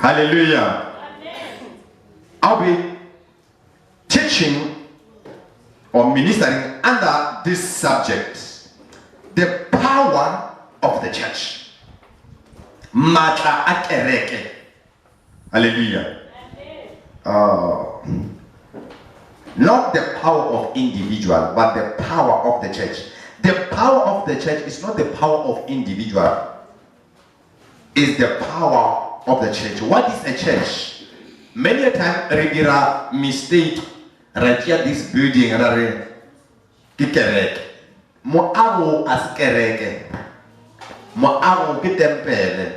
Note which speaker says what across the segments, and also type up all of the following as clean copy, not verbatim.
Speaker 1: Hallelujah. I'll be teaching or ministering under this subject, the power of the church. Matla akereke. Hallelujah. Not the power of individual, but the power of the church. The power of the church is not the power of individual. It's the power of the church. What is a church? Many a time we get a mistake. Right here, this building, kikereke. Mo awo as kereke. Mo awo ki tempele.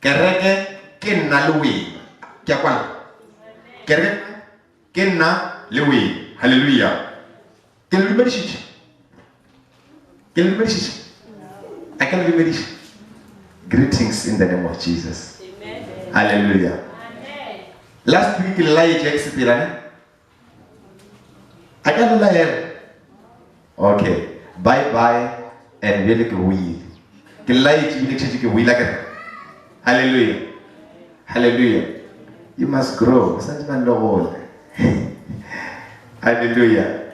Speaker 1: Kereke kinna luwi. Kya kwan? Kereke kinna luwi. Hallelujah. Can you remember it? Can you remember it? I can remember it. Greetings in the name of Jesus. Amen. Hallelujah. Amen. Last week, Elijah expired. I can't lie. Okay. Bye bye and really we. Hallelujah. Hallelujah. You must grow. Hallelujah.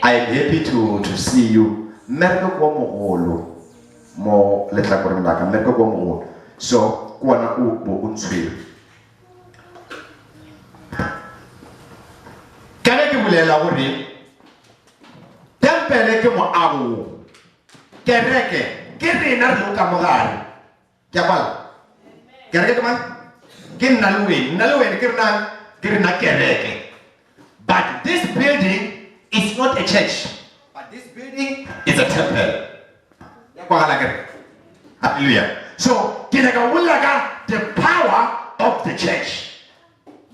Speaker 1: I am happy to see you. Mo letla ko rena ka merko ko mo so kwana u bo untshwe kana ke bulela gore tempele ke mo abu kereke ke rena lo ka mogare ke bala kereke ma ke nalwe ke rena kereke. But this building is not a church, but this building is a temple. Hallelujah. So, the power of the church,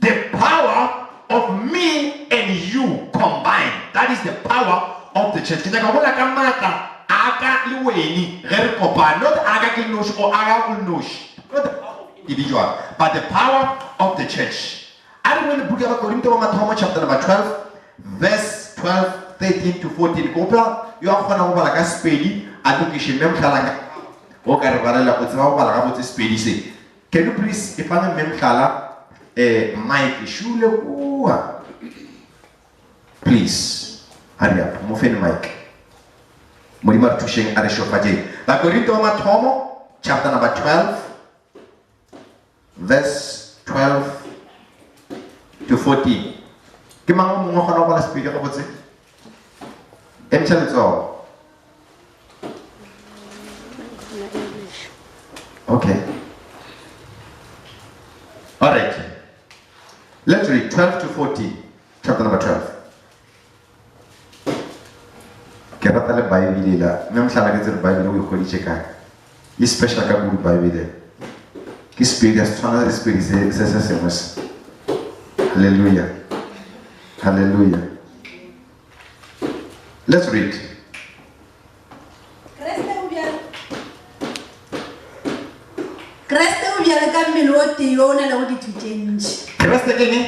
Speaker 1: the power of me and you combined, that is the power of the church. Not the power of individual, but the power of the church. I don't want to book about Corinthians chapter number 12, verse 12, 13 to 14. You are going to like a spady. Education, can you please, if I'm a Mike, please, hurry up, move in Mike. Murimar Tushing Arishofaje. Corinthians chapter number 12, verse 12 to 14. Kimang mo kono pala speaker ko botse. Emchal ito. Okay. All right. Let's read 12 to 14. Chapter number 12. Kaya tala Bible la. Même ça la gazette Bible où il cheka. Il special ka book Bible. Qui spirit strong spirit c'est. Hallelujah. Hallelujah. Let's read.
Speaker 2: Kreste o bjale ka mmele o tee o na le go dithutentši.
Speaker 1: Kreste ke eng?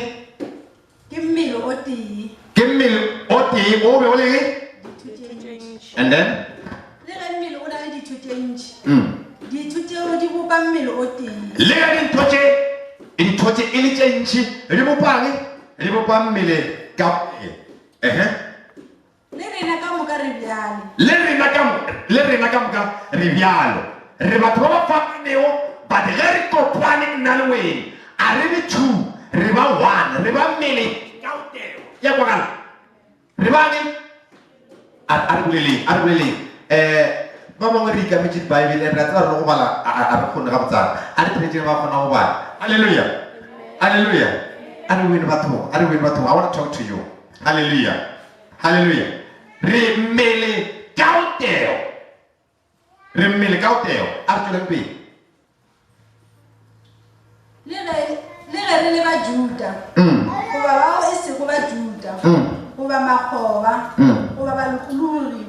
Speaker 2: Ke mmele o tee.
Speaker 1: Ke mmele o tee o be o le
Speaker 2: Dithutentši.
Speaker 1: And then?
Speaker 2: Le ge mmele o na le dithutentši. Dithuteo di bopa mmele o tee.
Speaker 1: Le ge dintho tše e le tše ntši di bopa mmele ka
Speaker 2: Le rena ka moka re bjale.
Speaker 1: le rena ka moka re bjalo. Re batho ba ba fapanego. But re kopane nna le wena a re le two re ba one re ba mmele kaotelo ya kwagala re ba ne a re boleleng ba bangwe re ikametse Bible re tla re go bala a re kgone ga botsana a re tsetse ba kgona go bala. Hallelujah. Hallelujah. A re wena batho I want to talk to you. Hallelujah. Hallelujah. Re mmele kaotelo a re tsweleng pele.
Speaker 2: Le ge re le ba Juda. Goba bao e se go ba Juda. Goba makgoba. Goba balokolodi.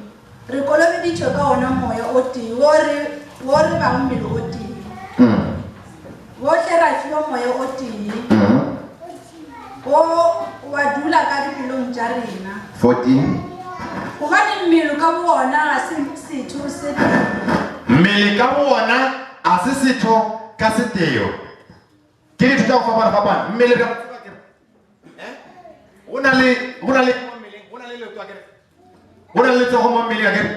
Speaker 2: Re kolobeditšwe ka ona moya o tee wo re bang mmele o tee. Bohle ra fiwa moya o tee. Wo wa dula ka dipelong tša rena. 14. Gobane mmele ka bona ga se setho se tee.
Speaker 1: Mmele ka bona a se setho ka seteo. Ke ke di tsa go fapana mmele re ona le tsogo mo mmele akere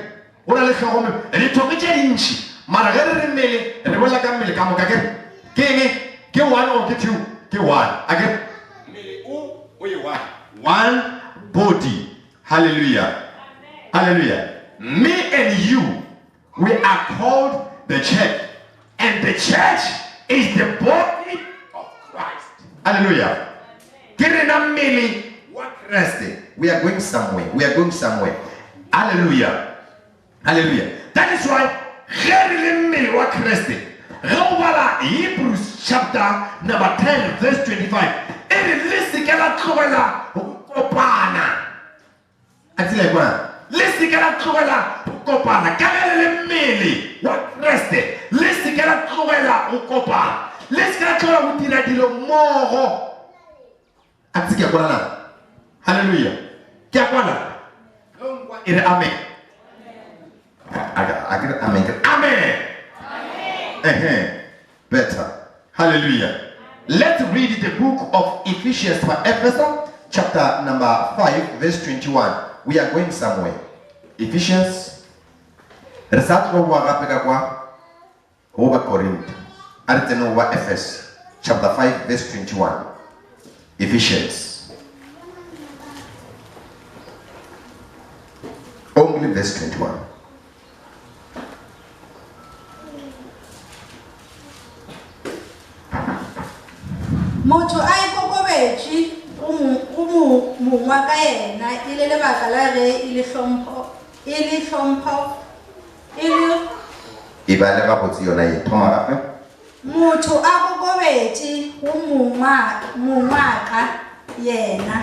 Speaker 1: ona le tlhogo mo re thoke tse dintsi mara ge re mmele re bolla ka mmele ka moka akere ke eng ke one or ke two ke one akere mmele o ye one body. Hallelujah. Hallelujah. Me and you, we are called the church, and the church is the body of Christ. Hallelujah. We are going somewhere. We are going somewhere. Hallelujah. Hallelujah. That is why Hebrews chapter number 10 verse 25. Lesikela tlogela ukopana ka le mmele wa Kriste lesikela tlogela ukopana lesikela tlogela go dira dilo mmogo a tse ke a kwana. Hallelujah. Ke a kwana ire amen. Amen. Amen. Better. Hallelujah. Let's read the book of Ephesians chapter number 5 verse 21. We are going somewhere. Ephesians. Over Corinth. Over Ephesus. Chapter 5 verse 21. Ephesians. Only verse 21.
Speaker 2: Motho a ikokobetse mongwa ka yena ile lebaka la re ile hlompho
Speaker 1: e ba le gabotse yona e thoma gape
Speaker 2: motho a kokobetse go mongwa ka yena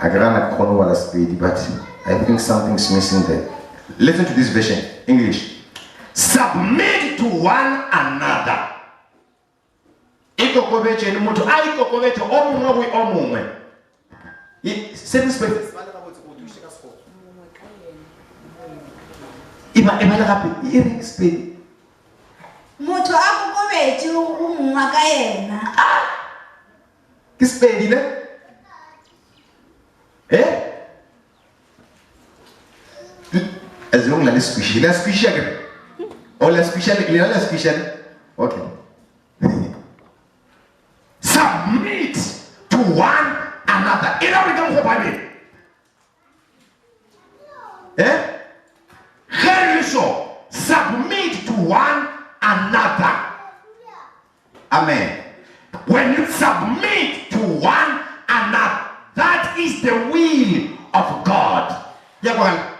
Speaker 1: I cannot call what a speed, but I think something's missing there. Listen to this version, English. Submit to one another. Ikokobetse ni motho a ikokobetse o mongwe go o mongwe. Same space. Iba la gape e re speed.
Speaker 2: Motho a kokobetse go mongwe ka yena.
Speaker 1: Ke speed ne? As long as la squishy again. Oh, la squishy. Okay. Submit to one another. In order to come Bible. So submit to one another. Amen. When you submit to one another, that is the will of God. Yeah, go ahead.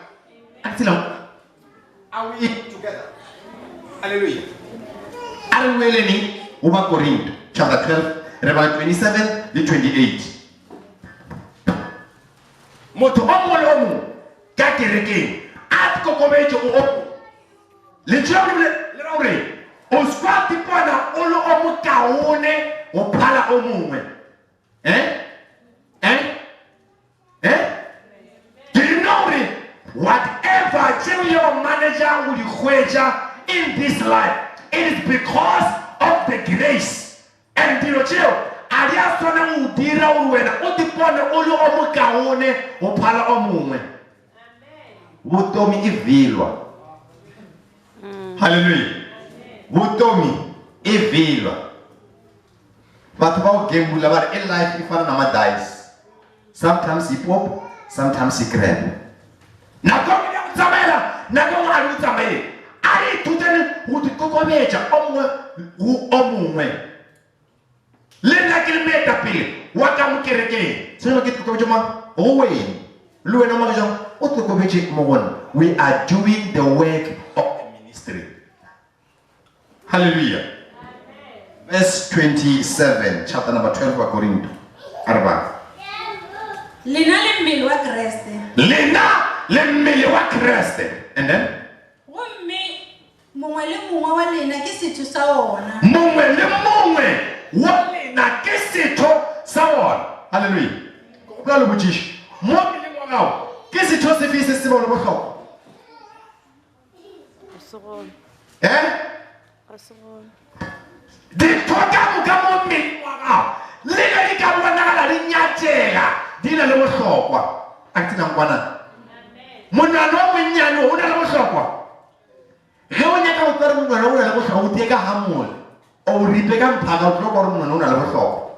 Speaker 1: Are we together? Hallelujah. Are we learning over Corinth, chapter 12, verse 27 to 28? Moto omolomu kakereke at kokomecho o le jomle o squat pana olo omu kaone o pala omumwe. Do you know it? Whatever your manager will equate in this life, it is because of the grace. And you know, aliasona udira uwena utipone ulu omukaone upala omumwe. Butomi ivilwa. Hallelujah. Butomi ivilwa. But about gembula but in life ifana nama dies. Sometimes he pop, sometimes he grab. Na komi ya utamela, na komi alu utamela. Ari tutene utikokomecha omumwe. Lena kilomita pili wakamukereke. Sema kitu kwa joma owe. Luwe na magajo utikomeche mwon. We are doing the work of the ministry. Hallelujah. Verse 27, chapter number 12 of Corinth. Arba.
Speaker 2: Lina lemmele wa Kriste. And then? Mongwe le mongwe wa lena ke setho sa ona.
Speaker 1: Mongwe le mongwe wa lena ke setho sa ona. Hallelujah. Go bla lo botshishi. Mongwe le mongwe wa ke setho se fe se se bona botlhokwa? Dithoka moka mo mmeleng wa gago le ge di ka bonagala di nyatega di na le bohlokwa a ke tsenang kwana monwana o monnyane o na le bohlokwa ge o nyaka go tsere monwana o na le bohlokwa o tie ka gamole o ripe ka mphaka o tlo gore monwana o na le bohlokwa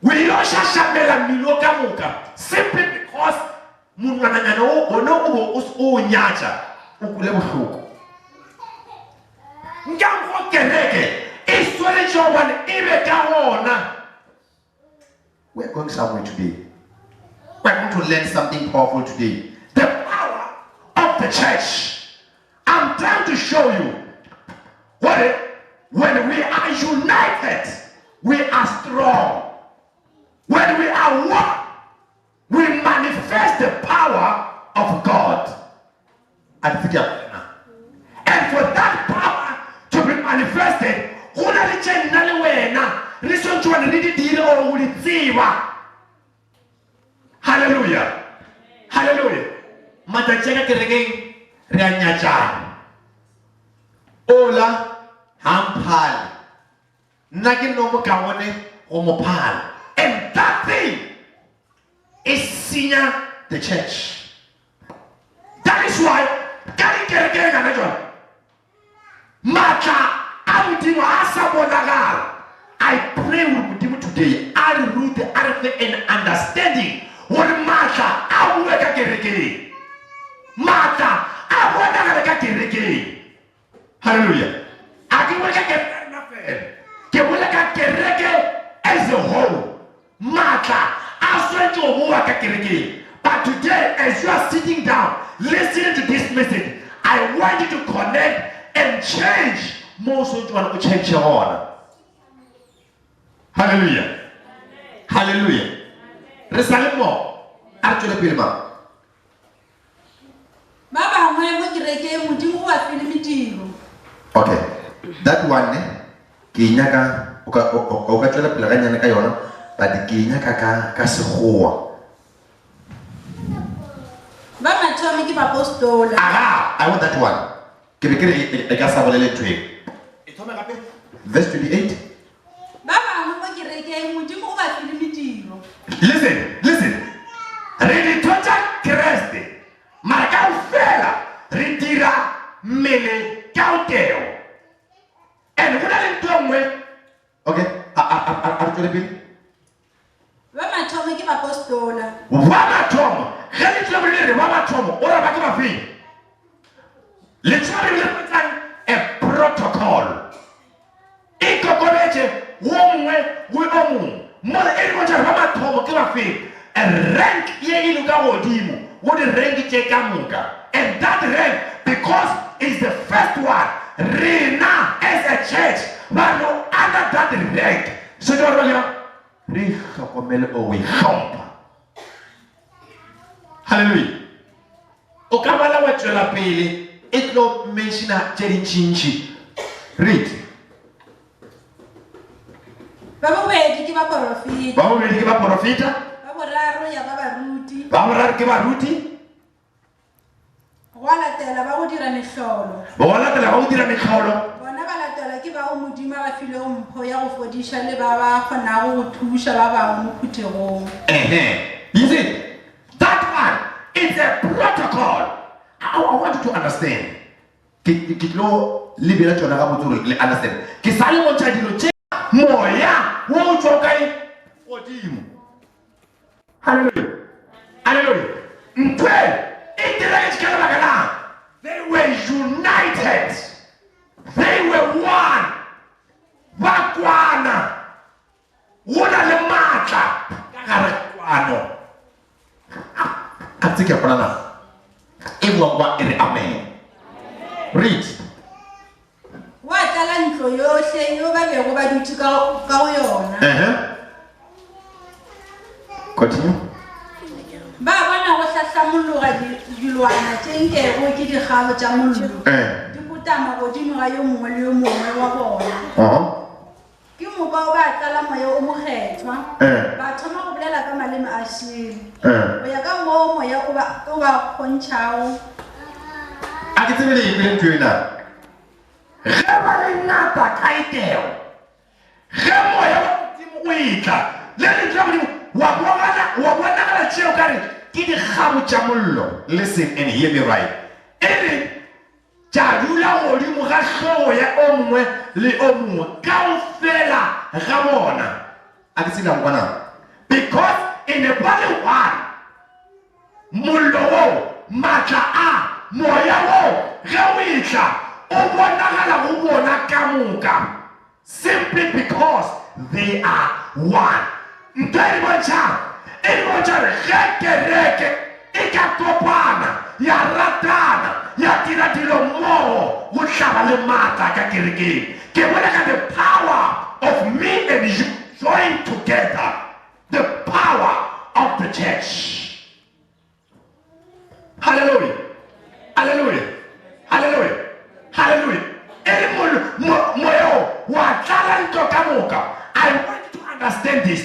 Speaker 1: o ile o šašamela mmele ka moka simply because monwananyana one o nyatša o kule bohloko nkango kereke e swanetše gobane e be ka gona. We're going somewhere today. We're going to learn something powerful today. The power of the church. I'm trying to show you when we are united, we are strong. When we are one, we manifest the power of God. And for that power to be manifested, hallelujah. Hallelujah. Matacheka kerekeng rianyachana. Ola hampali. Nagi no mukawone omopala. And that thing is senior the church. That is why kari kerekeng anajwa. Mata audimu asabonagal. I pray with you today. I root and understanding what Martha I work again. Martha I work again. Hallelujah. I can work again nothing. Can work again as a whole. Martha I swear to work again. But today, as you are sitting down, listening to this message, I want you to connect and change. Most of you want to change your order. Hallelujah. Hallelujah. Resalemo. Actually, Pilma. Okay. That one, Kinyaka, Okachula Pilagana Kayona, but the Kinyaka Kasua. Aha, I want that one. Kibikiri, a Casabole tree. Verse 28. Listen. Reditocha creste. Marca fela. Retira mele cauteo. And what are you doing with? Okay, Arthur Bill.
Speaker 2: Vamatomi give apostola.
Speaker 1: Vamatom. Hello, Vamatom. Or a back of a literally a protocol. Ikokoleche, woman, more anyone Vamatom give a fee. A rank ye iluga wodimu. What the rank chekamuka. And that rank, because it's the first one, Rena as a church, but no other that rank. So you know, hallelujah. Okabala wachela pele, it no mention a cherry chinchi. Read.
Speaker 2: Baba we give up profit.
Speaker 1: Baba we give up profita. Baba kiba ruti.
Speaker 2: Wala tela ba go dira mehlolo.
Speaker 1: Wala tela ba go dira mehlolo.
Speaker 2: Bona ba la tela ke ba o modimo ba file o mpho ya go fodisha le ba ba khona go thusha ba ba mo phuthegong.
Speaker 1: You see, that one is a protocol. I want you to understand. Kitlo libera tshona ga botsore le understand. Ke sale mo tsa dilo tse moya wo tsokai godimo. Hallelujah. Hallelujah. They were united. They were one. Bakwana. Una le mata. Karakwano. Atika prana. Ewa ere amen. Read.
Speaker 2: Wa tala ntlo yohle yo ba be go ba dutse ka go yona.
Speaker 1: Continue.
Speaker 2: Ba bona go hlahlamologa dilwana tsenke go ke digalo tsa mollo. Di botama go dino ga yo mongwe le yo mongwe wa bona. Ke mo ba ba tala moya o mogethwa. Ba thoma go bolela ka maleme a shile. O ya ka mo moya o ba khontshao.
Speaker 1: A ke tsebele e ntwe ena. Ge ba le ngata gaiteo ge moya wa modimo o itla le lentswe la modimo wa bonagala tšeo kare ke dikgabo tša mollo. Listen and hear me right. E re tša dula godimo ga hlogo ya o mongwe le o mongwe kaofela ga bona. A ke sena ngwana because in the body one mollo wo matla a moya wo ge o itla o bonagala go bona ka moka simply because they are one. Ntho e bontšha re ge kereke e ka kopana ya ratana ya dira dilo mmogo go hlaba le maatla ka kerekeng ke bona ka the power of me and you join together, the power of the church. Hallelujah. Hallelujah. Hallelujah. Hallelujah. I want you to understand this.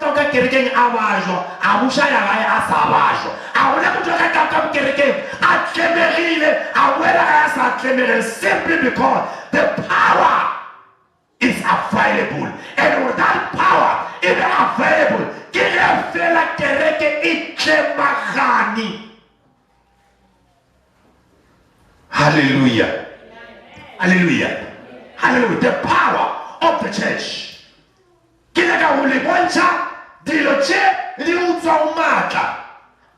Speaker 1: Toka kerekeng a bajwa a buša ya gae a sa bajwa a gona motho ga ka ka kerekeng a tlemegile a wela ga a sa tlemegile simply because the power is available, and with that power it is available ke ge fela kereke e tlemagane. Hallelujah. Hallelujah. Hallelujah. The power of the church. Ke nyaka go le bontsha dilo tše di utswa maatla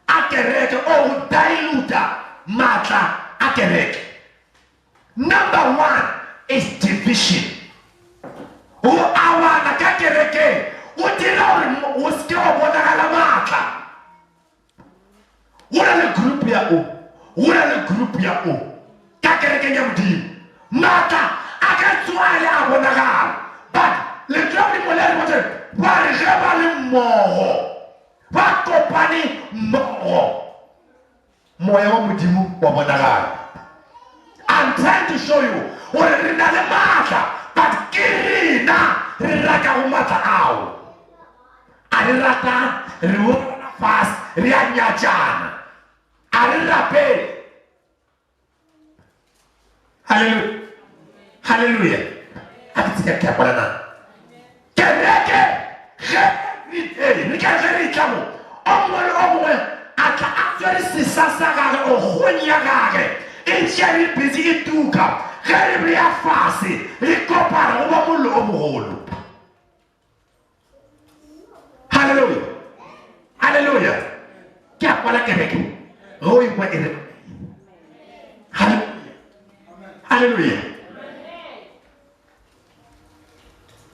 Speaker 1: a kereke o go diluta maatla a kereke. Number one is division. O awana ka kereke o dira gore o seke wa bonagala maatla. O na le group ya group ya o ka kerekeng ya modimo maatla a ka tswale a bonagala, but le tloga di molele motse ba re ge ba le mmogo ba kopane mmogo moya wa modimo wa bonagala. I'm trying to show you gore re na le maatla, but ke rena re raka go maatla ao a re rata re bona fast re a nyatšana a re rapele. Hallelujah. Hallelujah. A ke tseka ke apala na kereke ge re ka ge re tla mo o mongwe le o mongwe a tla a tswere sesa sa gage o kgoni ya gage e ntšea re busy e tuka ge re beya fase re kopana go ba mollo o mogolo. Hallelujah. Hallelujah. Ke apala kereke ge o ekwa e re hallelujah.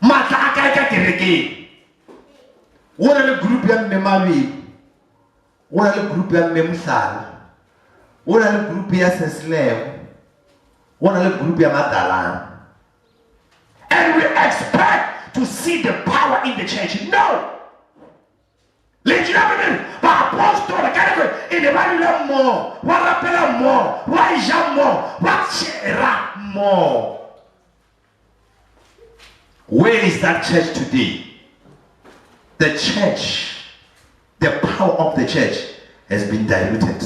Speaker 1: Matla a kae ka kerekeng? O na le group ya mme Mabedi, o na le group ya mme Mosala, o na le group ya Seslego, o na le group ya Madalana. And we expect to see the power in the church. No. Legitimately, ba apostole ka re e ne ba dula mmogo, ba rapela mmogo, ba ja mmogo, ba tšera mmogo. Where is that church today? The church, the power of the church has been diluted.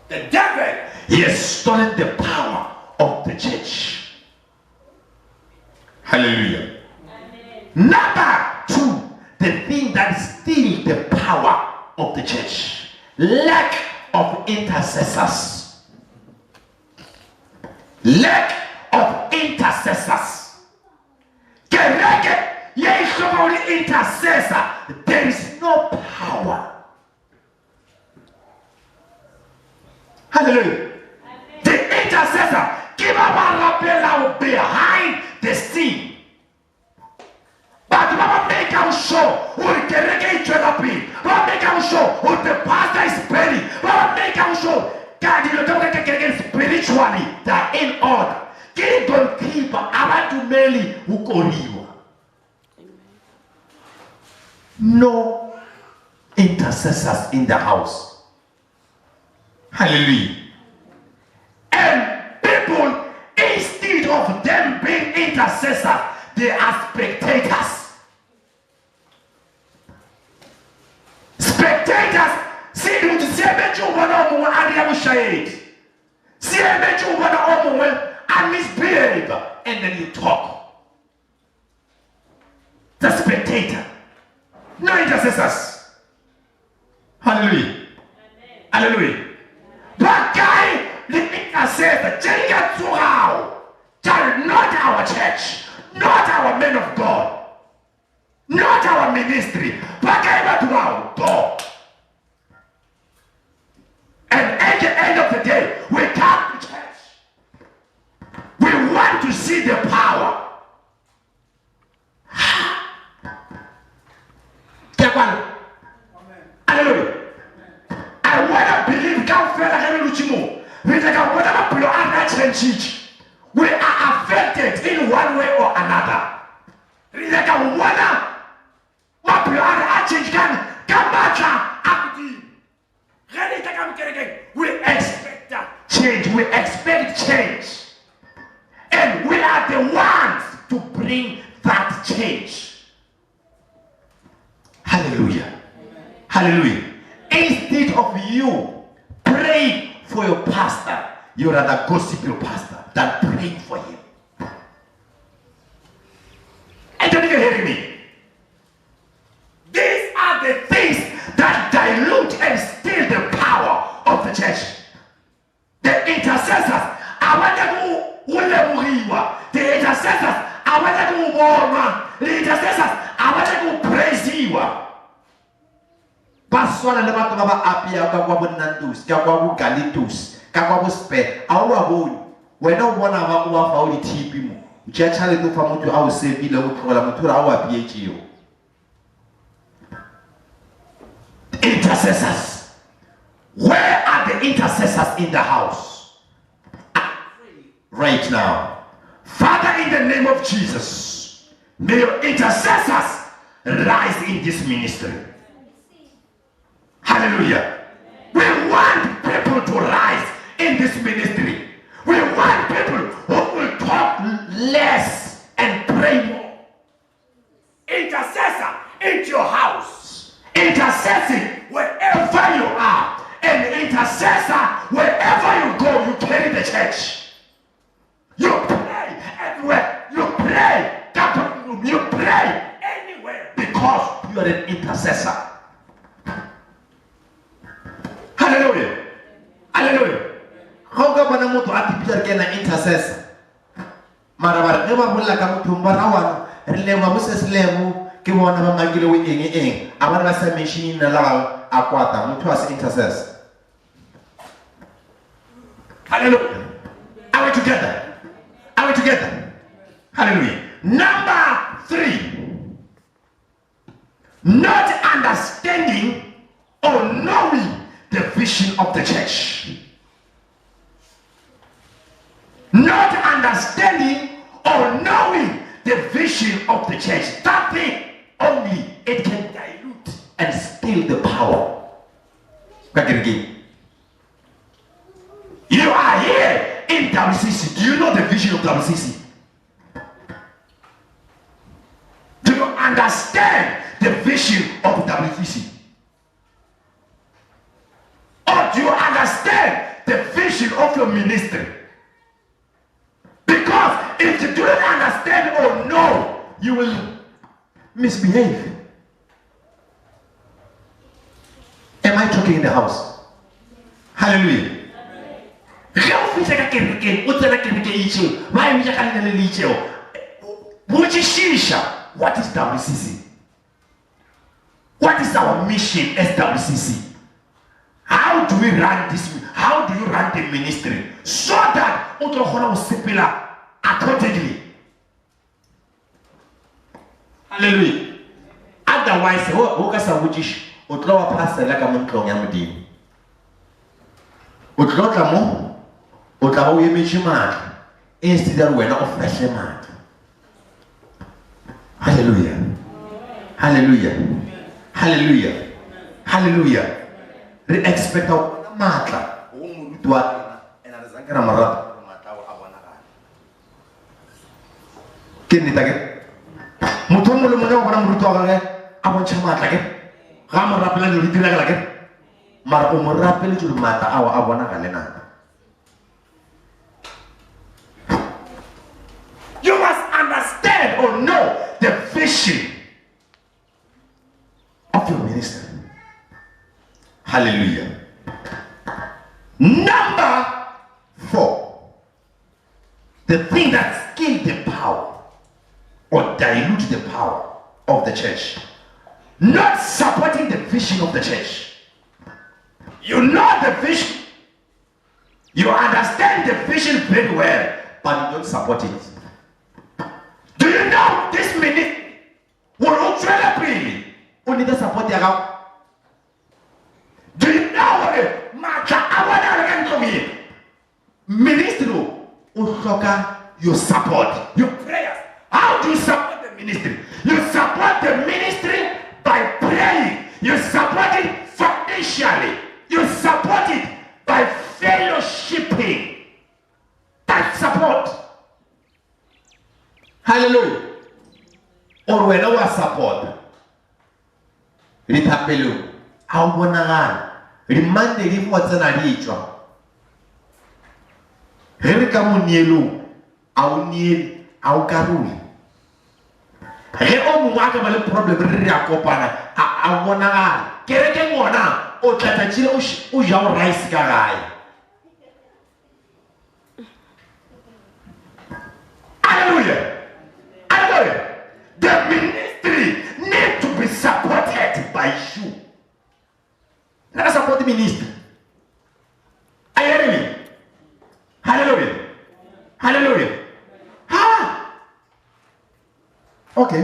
Speaker 1: The devil, he has stolen the power of the church. Hallelujah. Amen. Number two, the thing that steals the power of the church, lack of intercessors. Lack of intercessors. Intercessor, there is no power. Hallelujah. Amen. The intercessor, give up behind the scene. But Baba make out show who the kereke is up in. Baba make out show who the pastor is praying. Baba make out show God you don't spiritually that in order. Kiri don't keep abatu meli ukoriwa. No intercessors in the house. Hallelujah. And people, instead of them being intercessors, they are spectators. Spectators, see you to say that you want to shade. See, I met you when I misbehave, and then you talk. The spectator. No intercessors. Hallelujah. Amen. Hallelujah. That guy, the intercessor, not our church, not our men of God, not our ministry, but our door. And at the end of the day, we come to church. We want to see the power. Hallelujah. I want to believe God we are affected in one way or another. We expect change. We expect change. And we are the ones to bring that change. Hallelujah. Amen. Hallelujah. Instead of you praying for your pastor, you rather gossip your pastor than praying for him. I don't even hear me. These are the things that dilute and steal the power of the church. The intercessors, the intercessors, the intercessors, praise you. Paswana le batho ba ba apia ka kwa bonandus ka kwa bo galitus ka kwa bo spe a o a bone wena o bona ba go ba fa o di thipi mo tšea tšhalete fa motho a o sebile go tlogela motho ra o apietšeo. Intercessors, where are the intercessors in the house right now? Father, in the name of Jesus, may your intercessors rise in this ministry. Hallelujah. We want people to rise in this ministry. We want people who will talk less and pray more. Intercessor into your house. Intercessing wherever you are. And intercessor, wherever you go, you carry the church. You pray everywhere. You pray. You pray anywhere because you are an intercessor. Hallelujah. Hallelujah. How come when I'm to get an intercessor? Marabar never will like a Mutumba, and never was a slave. Give one of my gilly in. I want to say machine allow a quarter, which was intercessor. Hallelujah. Are we together? Are we together? Hallelujah. Number 3. Not understanding or knowing the vision of the church. Not understanding or knowing the vision of the church. That thing only, it can dilute and steal the power. Back again. You are here in WCC. Do you know the vision of WCC? Do you understand the vision of WCC? Or do you understand the vision of your ministry? Because if you do not understand or know, you will misbehave. Am I talking in the house? Hallelujah. What is WCC? What is our mission as WCC? How do we run this? How do you run the ministry so that accordingly? Hallelujah. Otherwise, who can say Utlowa pastor like a monklong yamudi. Utlotamo, Utawa Yemichimat, instead when of fresh mat. Hallelujah. Hallelujah. Hallelujah. Hallelujah. The expect of Mata. And Azangara Marat. Can it again? Mutomo Mutoga, I want Chamat again. Ramaplan, you did again. mara o mo rapele tšo mata ao a bonagale na. You must understand or know the vision of your ministry. Hallelujah. Number 4, the thing that kills the power or dilutes the power of the church, not supporting the vision of the church. You know the vision, you understand the vision very well, but you don't support it. Do you know this ministry will ultimately only the support the account? Do you know what ministry your support, your prayers? How do you support the ministry? You support the ministry by praying. You support it financially. You support it by fellowshipping. That's support. Hallelujah. Or when our support, ritapelu, how bonagan, remande him what's an adicho. Herikamu nielu, au niel, au karuli. He o mwaka male problem riakopana, au bonagan, kereke mwana, o tatachile u jau rice kagai. Hallelujah. The ministry needs to be supported by you. Not support the ministry. Are you hearing me? Hallelujah. Hallelujah. Okay.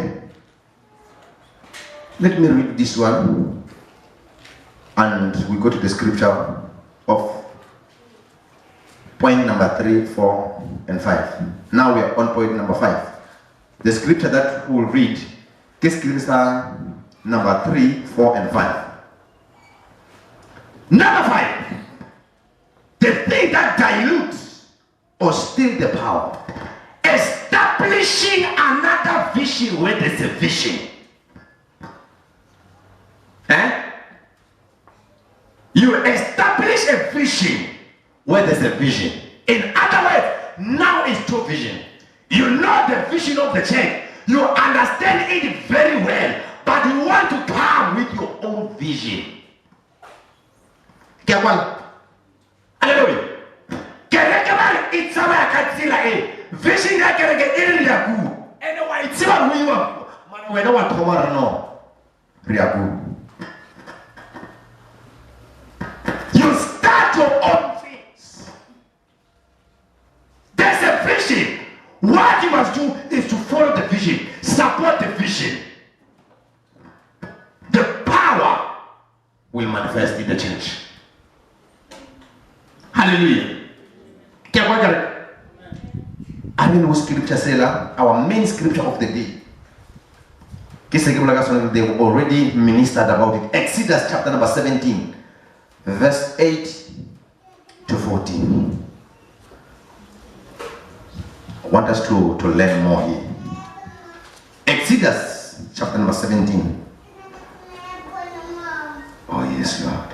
Speaker 1: Let me read this one. And we go to the scripture of point number 3, 4, and 5. Now we are on point number 5. The scripture that we will read is scripture number 3, 4, and 5. Number 5. The thing that dilutes or steals the power. Establishing another vision where there's a vision. You establish a vision where there's a vision. In other words, now it's true vision. You know the vision of the church. You understand it very well, but you want to come with your own vision. Hallelujah. It's a vision that can get in Riaku. Anyway, it's about who you are. We know what tomorrow no. Riaku. You start your own things. There's a vision. What you must do is to follow the vision, support the vision. The power will manifest in the church. Hallelujah. I mean, what scripture say our main scripture of the day. They already ministered about it. Exodus chapter number 17, verse 8 to 14. I want us to learn more here. Exodus chapter number 17. Oh yes, Lord.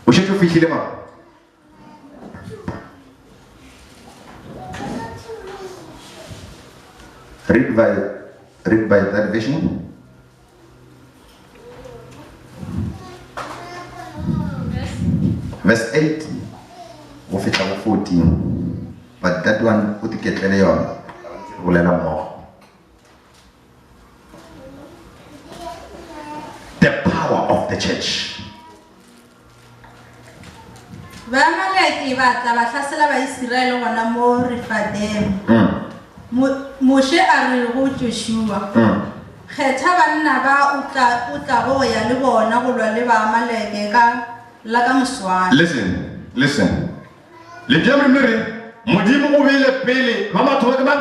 Speaker 1: We should do fish. Read by that vision. Verse 8. We'll 14. But that one put the kettle on. We'll learn more. The power of the church.
Speaker 2: Moshe a re go Joshua kgetha banna ba o tla go ya le bona go lwa le ba Amaleke ka la ka moswana.
Speaker 1: Listen. Le diable mere modimo o bile pele ba batho ba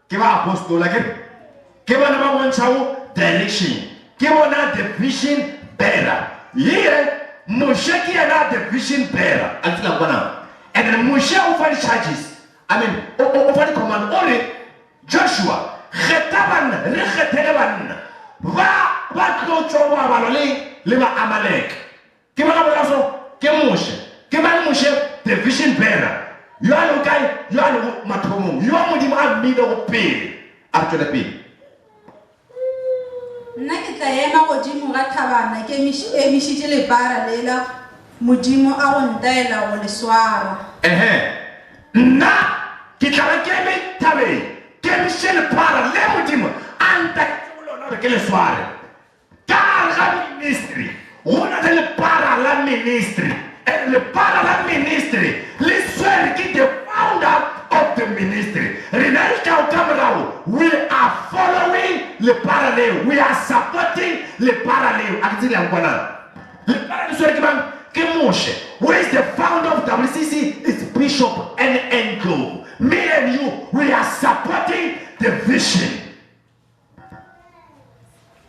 Speaker 1: ke ba apostola ke bona ba bontshao direction ke bona the vision bearer. Here Moshe ke yana the vision bearer atla bona, and then Moshe offered charges. I mean offered command only Joshua, Khetaban, Rekheteleban, Va ba tlo tsowa ba le ba Amalek ke ba bolela so ke Moshe ke ba le Moshe the vision bearer yo a lo kae yo a lo mathomong yo modimo a mmile go pele a tswela pele
Speaker 2: nna ke tla ema godimo ga thabana ke emišitše lepara lela modimo a go ntaela go le swara
Speaker 1: nna ke tla ba ke eme thabeng ke emišitše lepara le modimo a ntaetse go lona gore ke le sware ka ga ministry go na le lepara la ministry and lepara la ministry le swere ke the founder of the ministry rena re tla ka morago we are following lepara leo we are supporting lepara leo a ke tsile yang bona lepara le swere ke bang ke Moshe who is the founder of WCC is Bishop and Angel me and you we are supporting the vision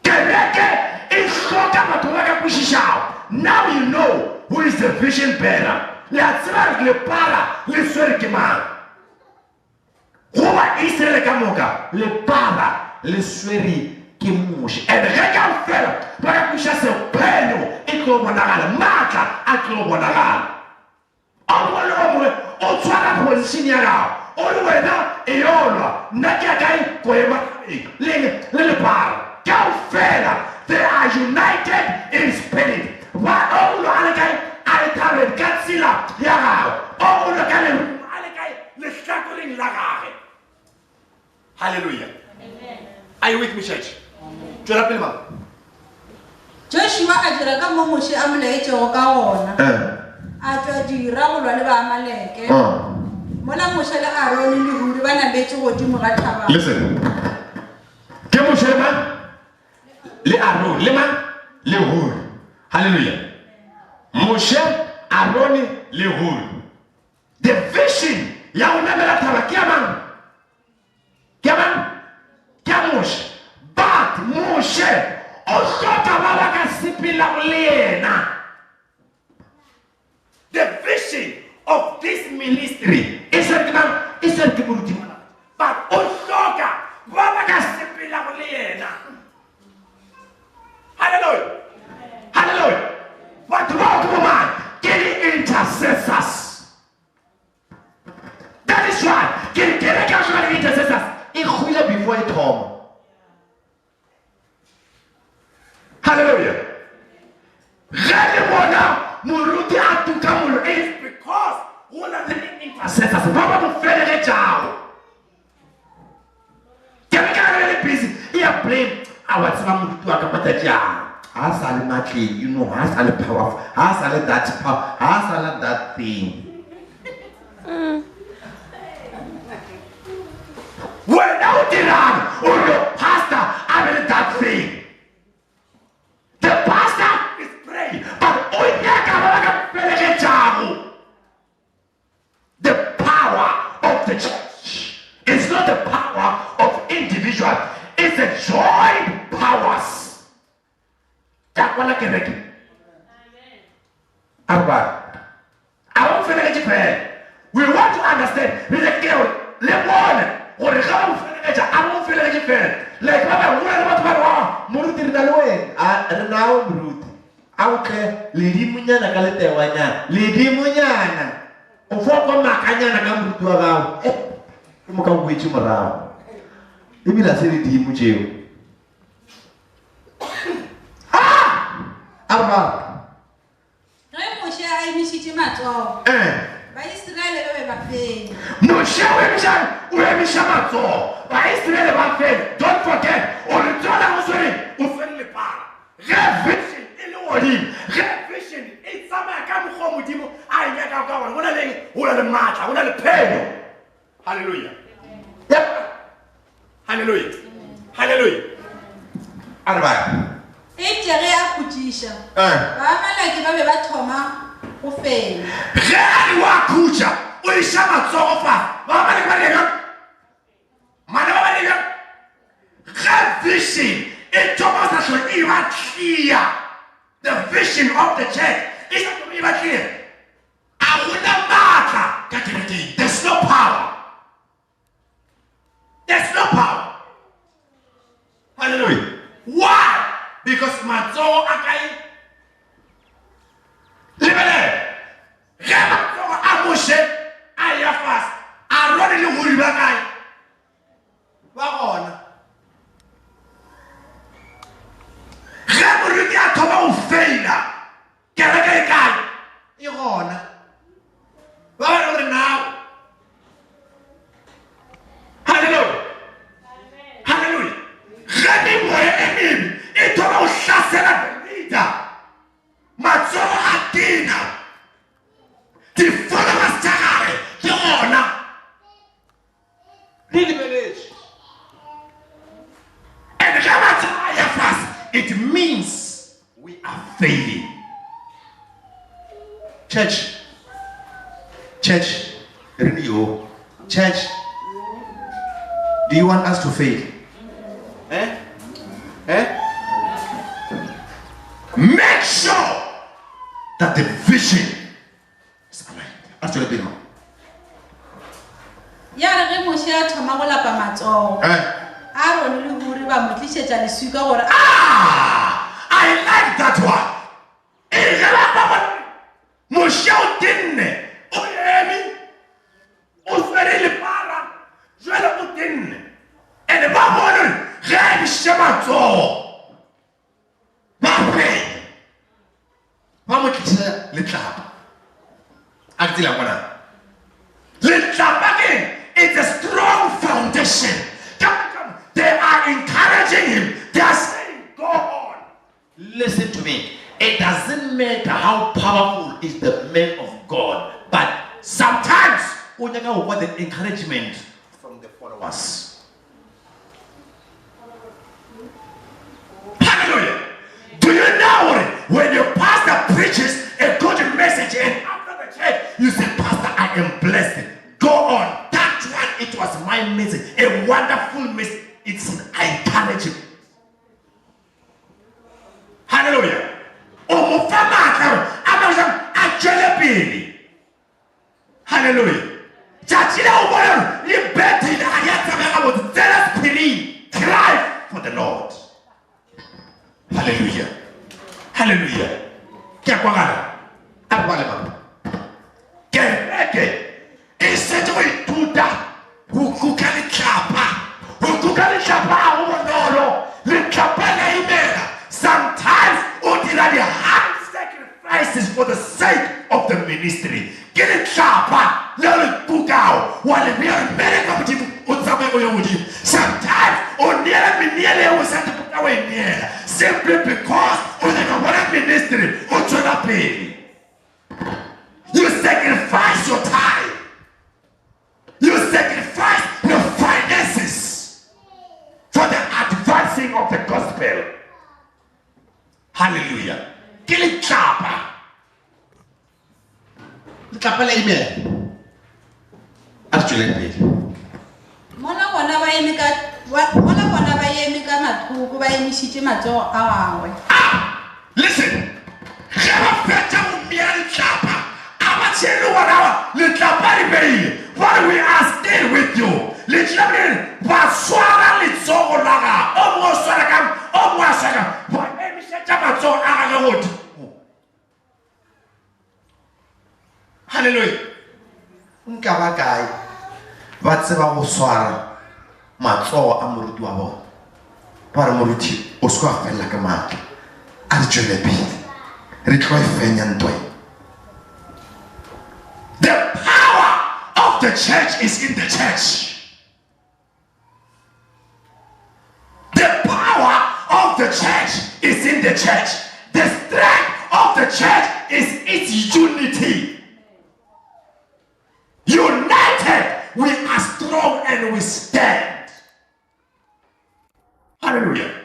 Speaker 1: kereke e hloka batho ba ka kwishišago now you know who is the vision bearer le a tseba le para le swere ke mang goba Israel ka moka le para le swere ke Moshe and ge ka fela ba ka kwisha sepheno e tlo bonagala maatla a tlo bonagala o mongwe o tshwara position ya gago o le wena e yolwa nna ke a kae ko ema le lepara ka fela they are united in spirit ba o lo ale kae a le thabeng ka tsela ya gago o lo ka le ale kae le hlakoreng la gage hallelujah are you with me church tswela pele ba
Speaker 2: Joshua a dira ka mo Moshe a mo laetšego ka gona a tswa dira go lwa le ba Amaleke mola Moshe le Aaron le Huri ba nabetse godimo ga thabana
Speaker 1: listen ke Moshe le mang le Aaron le mang le Huri hallelujah Moshe Aaron le Huri the vision ya go namela thaba ke ya mang ke Moshe but Moshe o hloka ba ba ka sepela le yena the vision of this ministry is ke borutimo but o hloka ba ba ka sepela le yena hallelujah but what woman get intercessors that is why get intercessors e khwile before it home hallelujah gale bona moruti a tuka molo is because one of the intercessors ba ba mo felele jao ke ka really busy e a blame our tsama moruti wa ka pataja ha sa le matli you know ha sa le powerful ha sa le that power ha sa le that thing when out in or the pastor I mean that thing the pastor is praying, but the power of the church is not the power of individual, it's a joint powers. That's what I can make. We want to understand. We like auke ledi munyana ka letewanyana ledi munyana o foko makanyana ka moruti wa gago ke mo ka boetse morago e bila se ledi mo tšeo arba
Speaker 2: ge Moshe a emišitše matsogo ba Israele ba be ba fenya
Speaker 1: Moshe o emiša matsogo ba Israele ba fenya don't forget o le tsona go swere o swere lepara ge vision vision e tsamaya ka mokgwa modimo a nyaka ka gona go na le maatla go na le pheno hallelujah hallelujah arba
Speaker 2: e tere a khutšiša ba Amaleki ba be ba thoma go fenya
Speaker 1: ge a di wa khutša o iša matsogo fa ba Amaleki ba dira mana ba dira ge vision e thoma sa hlwe e ba clear the vision of the church is not to be clear. There's no power. There's no power. Hallelujah. Why? Because Church, renew. Church, do you want us to fail? Make sure that the vision is aligned. Actually, Bilma.
Speaker 2: Ya re mo sia thoma go lapa matsogo. A rone le hore ba mo tlisetsa lesuka gore
Speaker 1: I like that one. Moshao dinne. Oyemi. Usere le para. Jwale o dinne. And ba bona ga di shematso. Ba pre. Ba mo tlisa le tlapa. A tsela bona. Le tlapa ke it's a strong foundation. Come. They are encouraging him. They are saying, go on. Listen to me. It doesn't matter how powerful is the man of God, but sometimes we want the encouragement from the followers. Hallelujah. Do you know when your pastor preaches a good message and after the church you say, Pastor, I am blessed. Go on. That one, it was my message. A wonderful message. It's an encouragement. Hallelujah. Hallelujah. Cry for the Lord. Hallelujah. Hallelujah. Sometimes ordinary hard sacrifices for the sake of the ministry. Get it sharper. Let it book out. While we are sometimes simply because ministry you sacrifice your time. You sacrifice your finances for the advancing of the gospel. Hallelujah. Kill it chapa. Amen. Actually, please.
Speaker 2: Mona bona ba eme ka mathuku ba emisitse matsogo a gagwe.
Speaker 1: Listen. But we are still with you. Hallelujah. Nkaba kae ba tseba go swara matsogo a moruti wa bona ba re moruti o se ka fella ka matla a re tswele pele re tlo e fenya ntwa. The power of the church is in the church. The power of the church is in the church. The strength of the church is its unity. United, we are strong and we stand. Hallelujah.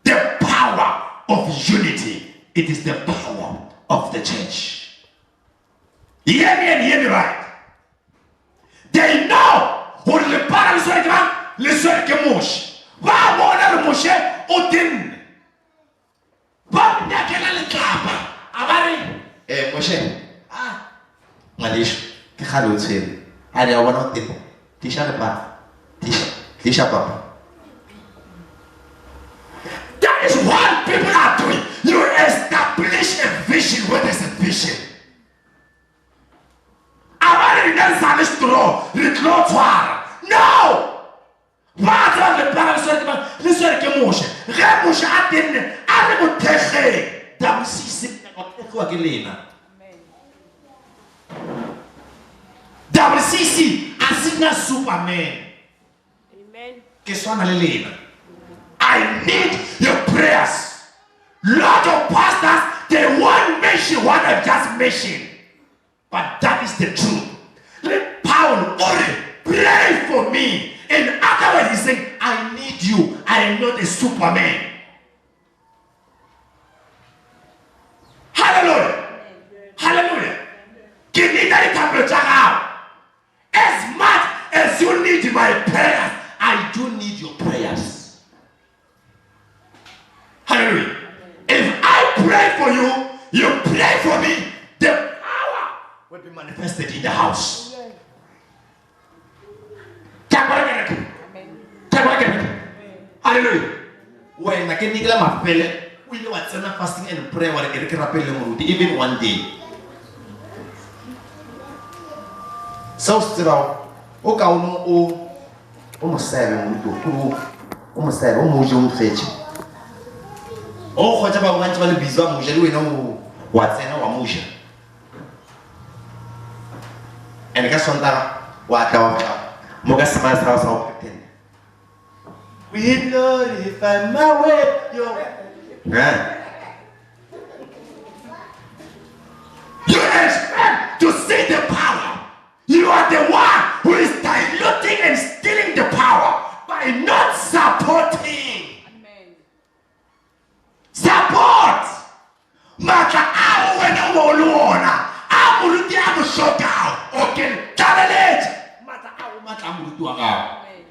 Speaker 1: The power of unity. It is the power of the church. Hear me and hear me right. They know who the power is like Moshe. Ba bona le Moshe o din. Ba nyakela le tlapa. Abare Moshe. Malish. Ke khale o tshwere a re a bona o teng tisha le pa tisha papa. That is what people are doing. You establish a vision where there's a vision. Abare ina salish tro ritlo twara. No. Ba tla le pa le sore ke Moshe ge Moshe a tenne a le mo thege da mosisi ka go ke lena. WCC asina Superman. Amen. I need your prayers. Lot of pastors, they want mission what I just mentioned. But that is the truth. Let Paul only pray for me. And afterwards he said, I need you. I am not a Superman. Hallelujah. Hallelujah. Pray for me. The power will be manifested in the house. Hallelujah. When I can nigga my fella, we know what's fasting and prayer while I get a even one day. So still, o kauno o musebe umuntu o musebe o mujo umfethu o khoja ba ngantsi ba le bizwa muja le wena o wa tsena wa muja ene ka sonta wa tla wa mo ka sima sa sa pretend we glorify my way yo you expect to see the power. You are the one who is diluting and stealing the power by not supporting. Amen. Support. Maka awu wena woluona. Amuluti amushoka. Okay. Challenge. Mata awu mata amuluti waka. Amen.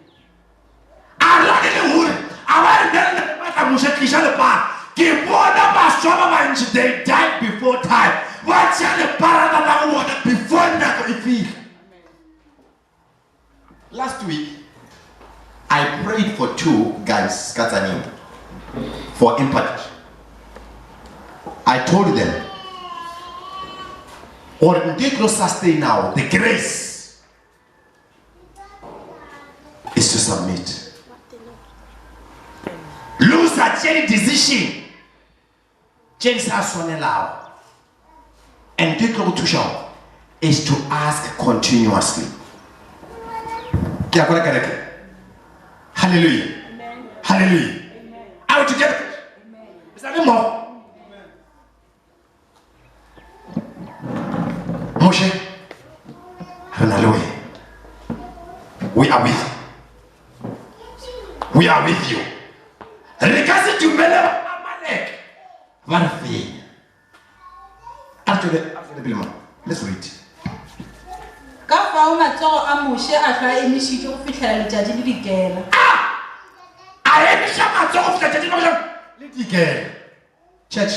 Speaker 1: Alani le huri. Awari dele mata mushekisha le pa. Kibona bashoba manji they died before time. Wacha le parada la water before nako ifi. Last week, I prayed for 2 guys, Katani, for impact. I told them, or take no sustain now, the grace is to submit. Lose a change decision. Change us on allow. And take no to show is to ask continuously. Hallelujah. Amen. Hallelujah. Amen. Are we together? Amen. Is that more? Moshe, hallelujah. We are with you. We are with you. Regarding to Mele Amalek. Varfi. After the Bilma. Let's read.
Speaker 2: Ka matsogo a Moshe a tla emishitse go fitlhela letšatši le dikela.
Speaker 1: A emisha matsogo go fitlhela le dikela. Church,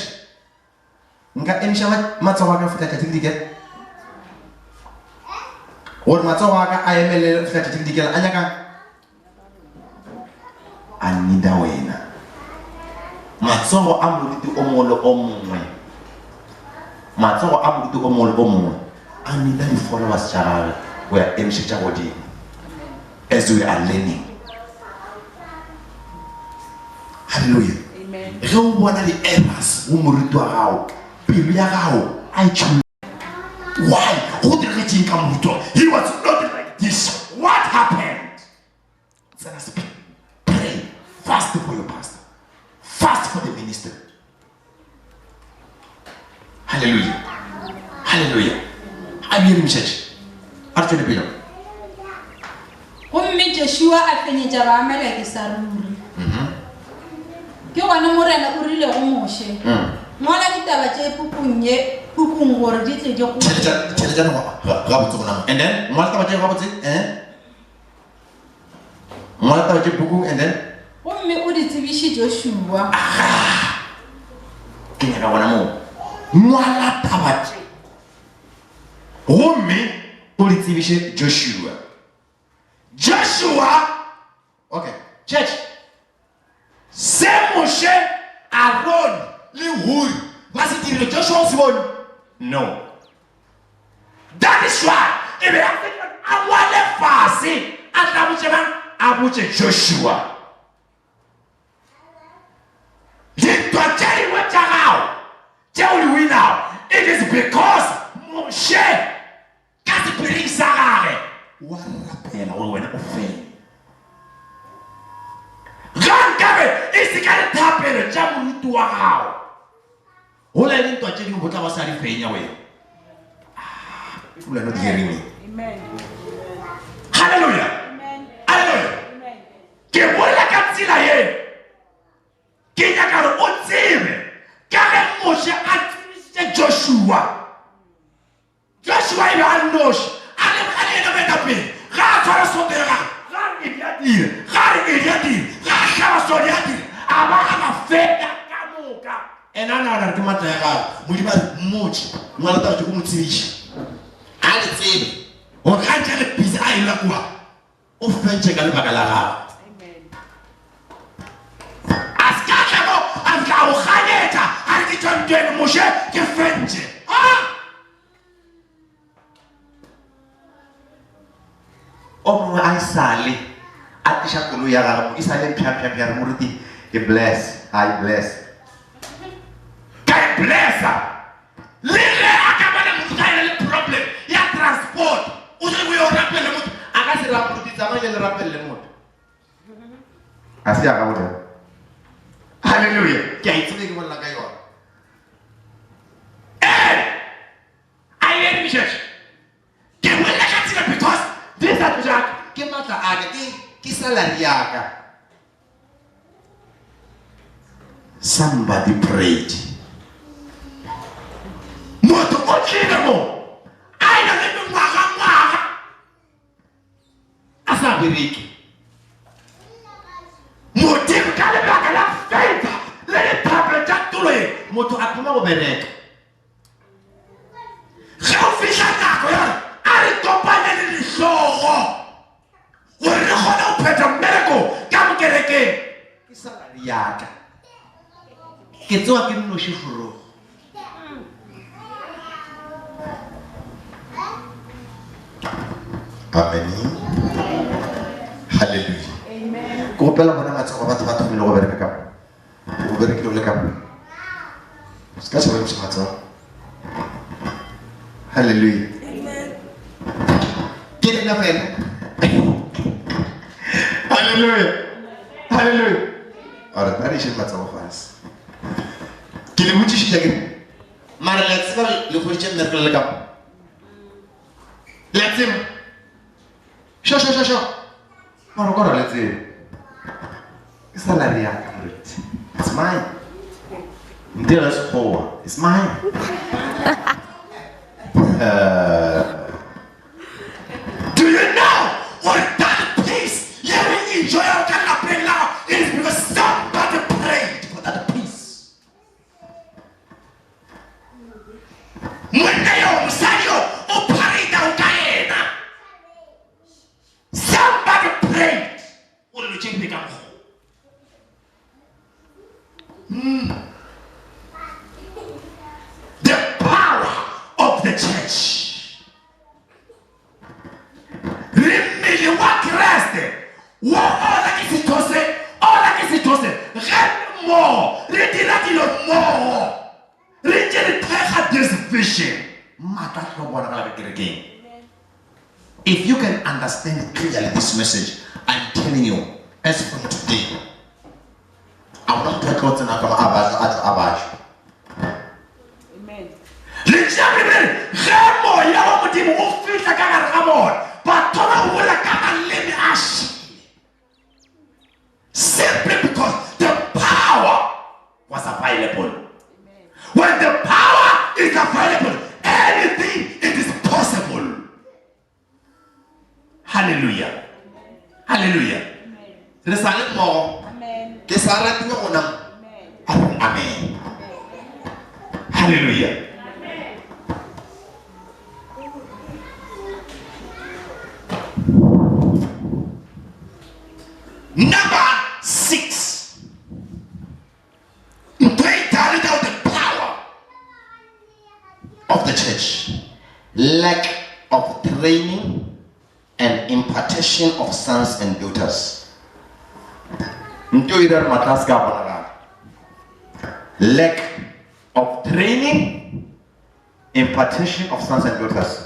Speaker 1: nka emisha matsogo a ka fitlhela letšatši le dikela. Gore matsogo a ka a emelele go fitlhela letšatši le dikela a nyaka a nida wena. Matsogo a moruti o mongwe le o mongwe. Matsogo a moruti o mongwe le o mongwe. I need them followers we are in Chichawadi as we are learning. Hallelujah. Amen. Don't want the errors. I choose. Why? Who did he come to? He was not like this. What happened? Pray. Fast for your pastor. Fast for the minister. Hallelujah. Hallelujah. I'm here in church. Actually, below.
Speaker 2: Gomme Joshua a fenetša ba Amaleki sa ruri. Ke gona morena o rile go Moshe. Ngola ditaba tše pukung gore di tle di go.
Speaker 1: And then, ngola taba tše gabotse, ngola taba tše pukung, and then.
Speaker 2: Gomme o di tsebiše Joshua.
Speaker 1: Ke nyaka bona mo. Ngola taba tše. Gomme o di tsebiše Joshua. Joshua, okay, church. Se Moshe, Aaron, le Hur, vas y dire Joshua Osborne? No. That is why, if you have to awale fasi, abuche Joshua. It is because Moshe kasi piring sarare. Warapela wena ofela. Gangabe isikale thapelo tša moruti wa gago. Hola le ntwa tše dingwe botla ba sa di fenya wena. People are not hearing me. Amen. Hallelujah. Amen. Hallelujah. Amen. Ke bolela ka tsela ye. Ke nyaka re o tsebe ka ge Moshe a tsebisitše Joshua. Joshua il a noche. Allez, ne mette pas. Rafale son terrain. Rafale il a dit. Rafale il a dit. Rafale son il a dit. Avant la fête à Kamoka. ena ana re matla ya gago modimo mmotse ngwana taba go motsibiša a le tsebe o ga ntse le busy a ila kwa o fentse ka lebaka la gago aska go aska o ganetsa a re ke tswantweng moshe ke fentse o mongwe a sale a tisha kolo ya gago e sale pya re moruti ke bless I bless blessa le ge a ka bana motho ga ena le problem ya transport o se go yo rapelle motho a ka se rapoloti tsamaya le rapelle motho a se ya ga bona hallelujah ke a itsebe ke bona ka yona I hear me church ke wela ka tsela because this at jack ke matla a ke salary ya ka somebody prayed moto o tlile mo a ina le ngwaga a sa bereke modimo ka lebaka la favor le tablet tsa tulo e moto a thoma go bereka ge o fihla nako yone a re kopane le dihlogo gore re kgone go phetha mmereko ka mokerekeng ke salari yaka ke tsewa ke nnoši forogo Amen. Hallelujah. Amen. Ko pela bona matsa ba batho ba thomile go bereka ka. Go berekile le ka. Ska se ba matsa. Hallelujah. Amen. Ke na fela. Hallelujah. Hallelujah. Ora tari shi matsa go fas. Ke le mutsi shi jage. Mara let's go le go tšhe merkel le ka. Let's him. Sure. Mara let's see. It's salary it's mine. Until it's poor. It's mine. Do you know what that peace you will enjoy our kind now is because somebody prayed for that peace. Somebody prayed. What will change become? The power of the church. Remili wa Christ. Wa ola kisitose. Mo. Retirati lo mo. Retire this vision. Mata robona la begin. If you can understand clearly this message, I'm telling you, as from today, I will not take out an abash. Amen. Simply because the power was available. Amen. When the power is available, anything it is possible. Hallelujah. Hallelujah. Amen. Amen. Amen. Hallelujah. Number 6. They carried out the power of the church. Lack of training and impartation of sons and daughters. Lack of training, impartation of sons and daughters.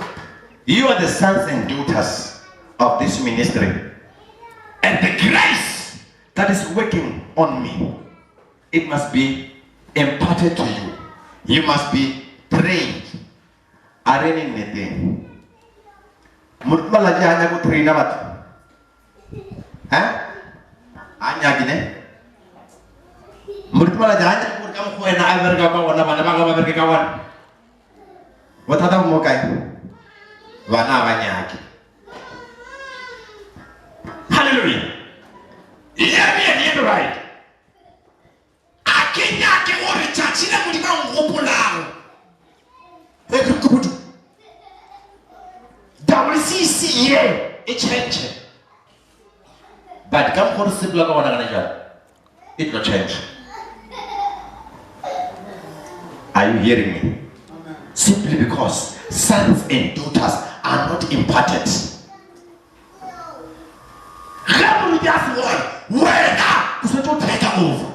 Speaker 1: You are the sons and daughters of this ministry. And the grace that is working on me, it must be imparted to you. You must be trained. Arene nete. Mutma laji hanya ku train amat. Hanya gini. Mutma laji hanya ku kamu ku ena aver kawan, mana bangga aver kawan. Buat apa mau kai? Wana banyak. Hallelujah. Hear me and hear me right. A ke nyake gore tšatši le modimo a nkgopolago re ke kudu WCC ye e change but ka mokgwa re sepela ka gona gana jalo it will change. Are you hearing me? Simply because sons and daughters are not imparted. Remember just one. When you to take over.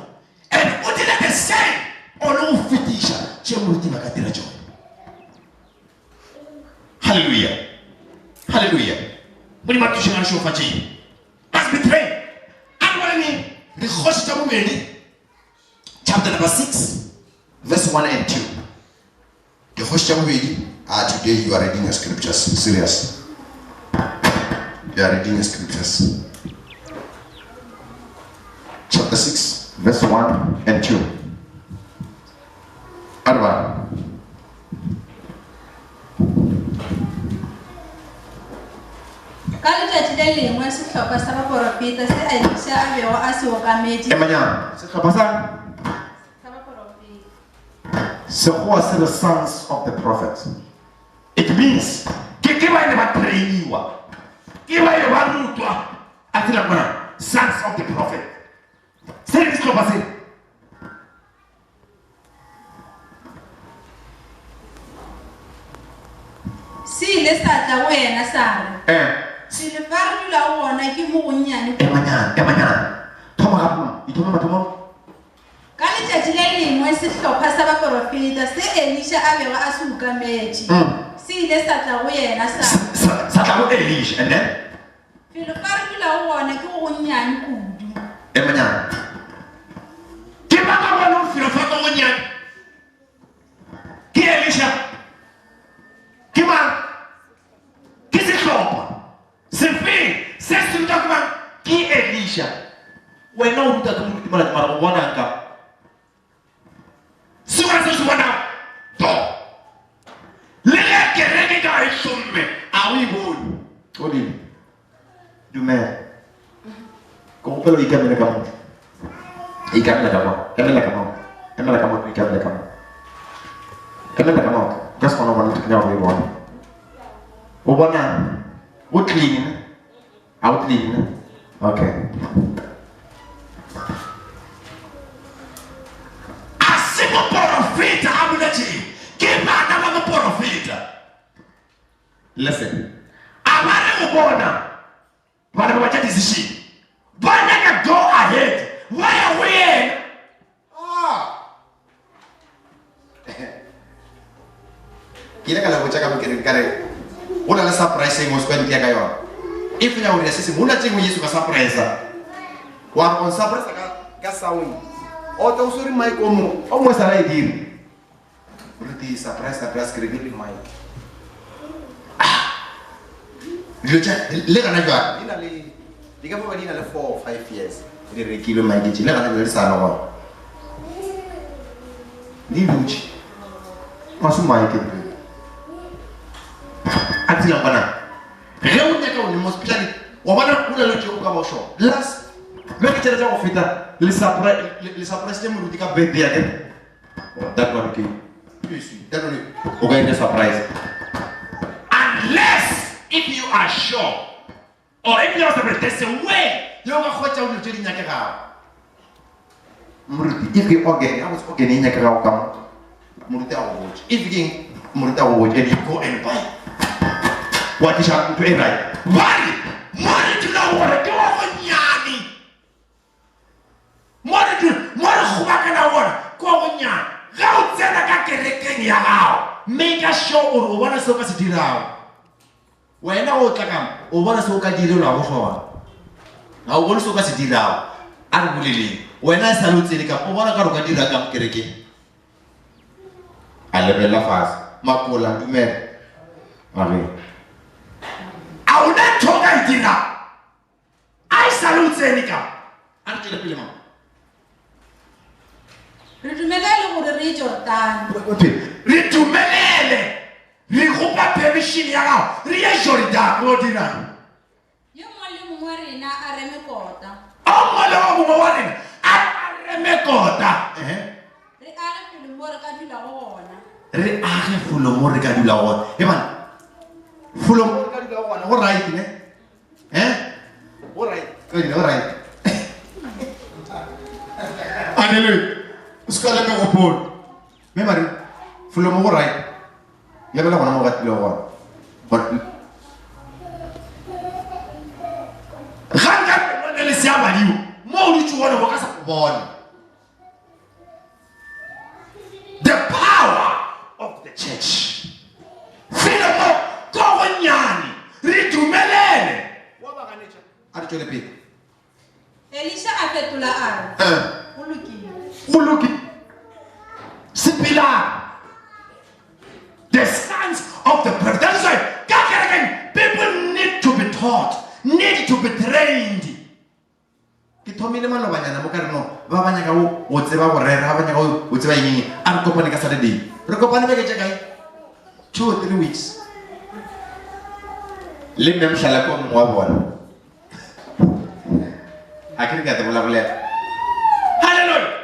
Speaker 1: And what did I say? On fitisha. Hallelujah. Hallelujah. When you want to show faji. As betray. And what I mean, the Hoshita chapter number 6. Verse 1 and 2.
Speaker 3: Today you are reading your scriptures. Serious. You are reading your scriptures. Chapter 6,
Speaker 1: verse 1 and 2. Arba. So who are the sons of the prophet? It means sons of the prophet. Say this to us.
Speaker 2: Si le satla wena sara. Si le fardu la wona ke mo gonyane.
Speaker 1: Emanyana. Thoma itoma.
Speaker 2: Ka letšatši le lengwe sehlopha sa baprofeta se Elisha a bego a se ukametše se ile sa tla go yena sa
Speaker 1: tla go Elisha and then
Speaker 2: felo fa re dula go bona ke go nnyane kudu
Speaker 1: emanyana ke ba ka bona felo fa go nnyane ke Elisha ke mang ke sehlopha se fe se se ruta ke mang ke Elisha wena o ruta ke mo mara go bona ka Suara sesuatu tu, lihat kerana kau summe, awi bun, kodi, dume, kau perlu ikan mana kamu, just kalau orang tu kenal awi bun, ubahnya, clean, out clean, okay. Profeta abulaji kibana mama profeta listen amare ubona bana babacha decision bana ka go ahead why win
Speaker 3: kira kala bocah kami kirim kare una la surprise yang musuh dia kayo if nya uri sisi muna chingu Yesu ka surprise wa on surprise ka sawi o to usuri mai como o mo sala idir berarti surprise kira-kira mai Lucha, lega na jwa. Ina le diga po badina le 4 or 5 years. Re kilo mai ke lega na le sana wa. Ni luchi. Masu mai ke. Ati la bana. Leo nya ka ni hospital. Wa bana kula luchi ko ka bo sho. Last le ke tshela go feta le surprise te mo rutika birthday ya ke. That one ke. Yes, that one. O ga ina surprise.
Speaker 1: Unless if you are sure, or if you are separate, there's a way you are going to do it.
Speaker 3: If you again, I was again in a crowd. If you Murta watch and you go and buy, what is happening to everybody? Money to know what to do on Yanni. Money to Marahuaka, go on Yan. How tell a cack make a show or one of us did out. When I walk over a soka deal, I was on. I will so as it out. And really, when I salute the cup, over a car, did a cup kiriki. I live in La Faz, Macola to me.
Speaker 1: I will not talk at dinner. I salute Seneca. Until the film.
Speaker 2: Ritumele would reach your time.
Speaker 1: Ritumele. Rihupa permission yao. Rieshori da godina.
Speaker 2: You mali muarina areme kota.
Speaker 1: Oh, mala muarina. Areme kota.
Speaker 2: more ka dula go gona.
Speaker 3: Re age folo mo re ka dula gona. E bana. Folo mo re ka dula gona go right ne? Go right. Go right. Hallelujah. Uska le me go pona. Me mari folo mo go right. Le bela gona mo ga dula gona. But Ranga le sia baliu. Mo lu tshwana go ka sa bona. The power of the church. Freedom of Kogonyani. Ridumelele. Wa ba ganecha. A re tswele pele.
Speaker 2: Elisha a fetola a re. Go lokile.
Speaker 3: Go lokile. Sipila. The sons of the prophet. That's why people need to be taught, need to be trained. Ke thomile malobanyana mo ka re no ba banya ka o tseba go rera ba banya ka o tseba eng a re kopane ka Saturday re kopane beke tse kae 2 or 3 weeks le mme mhlala ko mo wa bona a ke ka te bola bolela hallelujah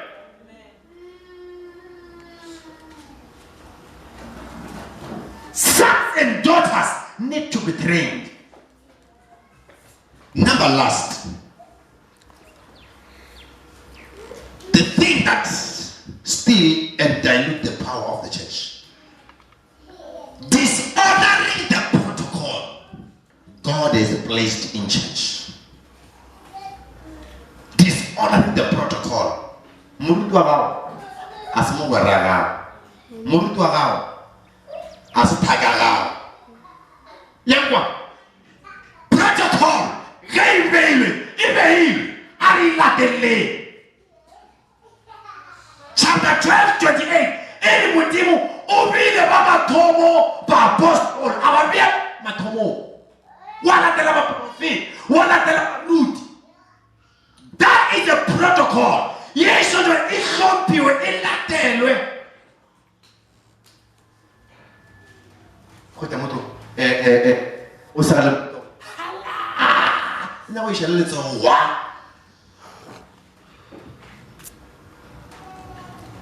Speaker 3: sons and daughters need to be trained. Number last, the thing that steal and dilute the power of the church, dishonoring the protocol God has placed in church. Dishonoring the protocol. Murutu agao asimu waraga. Murutu agao asitagagao. Yangwa protocol gaibele ibehile arilatele. Chapter 12:28 eli mudimu ubile baba thomo ba apostol ababia mathomo wala tela ba prophet wala tela ba ludi. That is a protocol. Yesu ndo ihlompiwe ilatelwe. Kota moto o sa le na o ishela le tsowa.